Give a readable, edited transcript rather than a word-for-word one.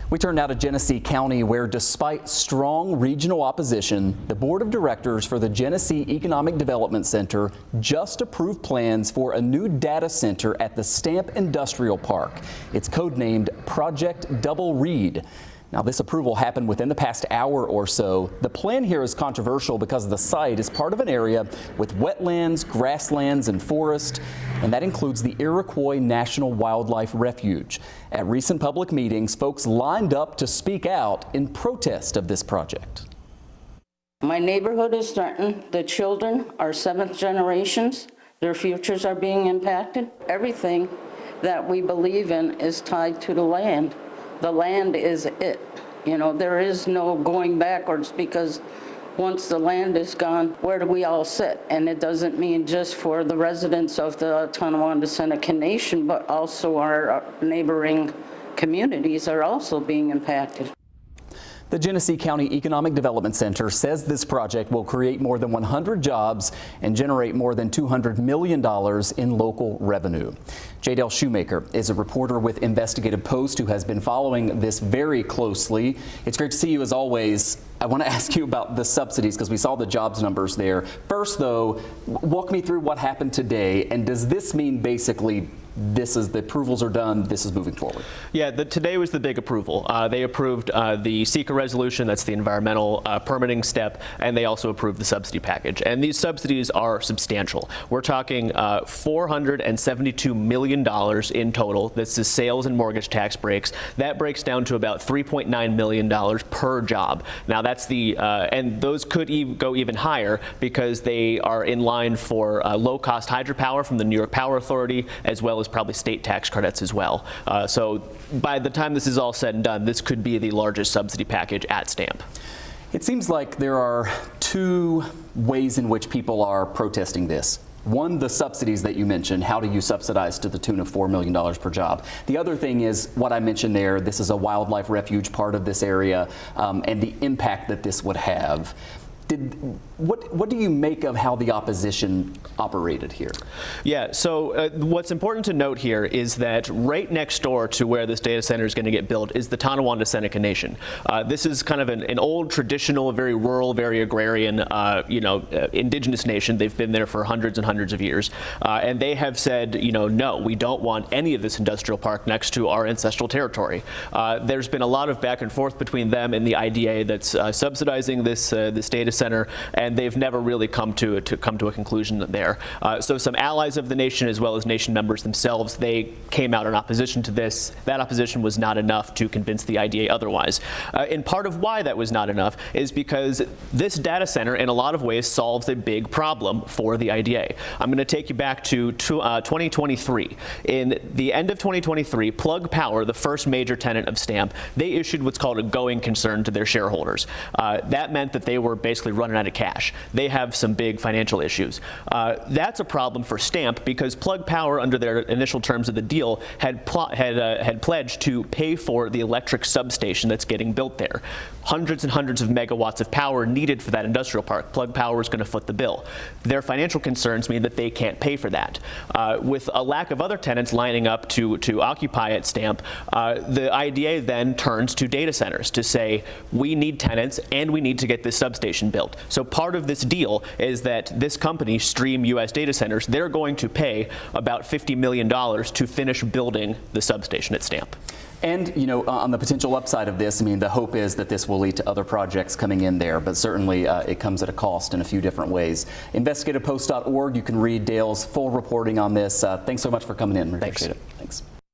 We turn now to Genesee County, where despite strong regional opposition, the Board of Directors for the Genesee Economic Development Center just approved plans for a new data center at the Stamp Industrial Park. It's codenamed Project Double Reed. Now, this approval happened within the past hour or so. The plan here is controversial because the site is part of an area with wetlands, grasslands, and forest, and that includes the Iroquois National Wildlife Refuge. At recent public meetings, folks lined up to speak out in protest of this project. My neighborhood is threatened. The children are seventh generations. Their futures are being impacted. Everything that we believe in is tied to the land. The land is it. You know, there is no going backwards, because once the land is gone, where do we all sit? And it doesn't mean just for the residents of the Tonawanda Seneca Nation, but also our neighboring communities are also being impacted. The Genesee County Economic Development Center says this project will create more than 100 jobs and generate more than $200 million in local revenue. Dale Shoemaker is a reporter with Investigative Post who has been following this very closely. It's great to see you as always. I want to ask you about the subsidies because we saw the jobs numbers there. First, though, walk me through what happened today, and does this mean basically the approvals are done, this is moving forward? Yeah, today was the big approval. They approved the SECA resolution, that's the environmental permitting step, and they also approved the subsidy package. And these subsidies are substantial. We're talking $472 million in total. This is sales and mortgage tax breaks. That breaks down to about $3.9 million per job. Now that's and those could go even higher because they are in line for low-cost hydropower from the New York Power Authority, as well as probably state tax credits as well. So by the time this is all said and done, this could be the largest subsidy package at Stamp. It seems like there are two ways in which people are protesting this. One, the subsidies that you mentioned. How do you subsidize to the tune of $4 million per job? The other thing is what I mentioned there. This is a wildlife refuge, part of this area, and the impact that this would have. What do you make of how the opposition operated here? Yeah, so what's important to note here is that right next door to where this data center is going to get built is the Tonawanda Seneca Nation. This is kind of an old, traditional, very rural, very agrarian, indigenous nation. They've been there for hundreds and hundreds of years, and they have said, no, we don't want any of this industrial park next to our ancestral territory. There's been a lot of back and forth between them and the IDA that's subsidizing this data center, and they've never really come to a conclusion there. So some allies of the nation, as well as nation members themselves, they came out in opposition to this. That opposition was not enough to convince the IDA otherwise. And part of why that was not enough is because this data center, in a lot of ways, solves a big problem for the IDA. I'm going to take you back to 2023. In the end of 2023, Plug Power, the first major tenant of Stamp, they issued what's called a going concern to their shareholders. That meant that they were basically running out of cash. They have some big financial issues. That's a problem for Stamp because Plug Power, under their initial terms of the deal, had pledged to pay for the electric substation that's getting built there. Hundreds and hundreds of megawatts of power needed for that industrial park. Plug Power is going to foot the bill. Their financial concerns mean that they can't pay for that. With a lack of other tenants lining up to occupy at Stamp, the IDA then turns to data centers to say, we need tenants and we need to get this substation built. So part of this deal is that this company, Stream US Data Centers, they're going to pay about $50 million to finish building the substation at Stamp. And, on the potential upside of this, the hope is that this will lead to other projects coming in there, but certainly it comes at a cost in a few different ways. InvestigativePost.org, you can read Dale's full reporting on this. Thanks so much for coming in. We appreciate it. Thanks.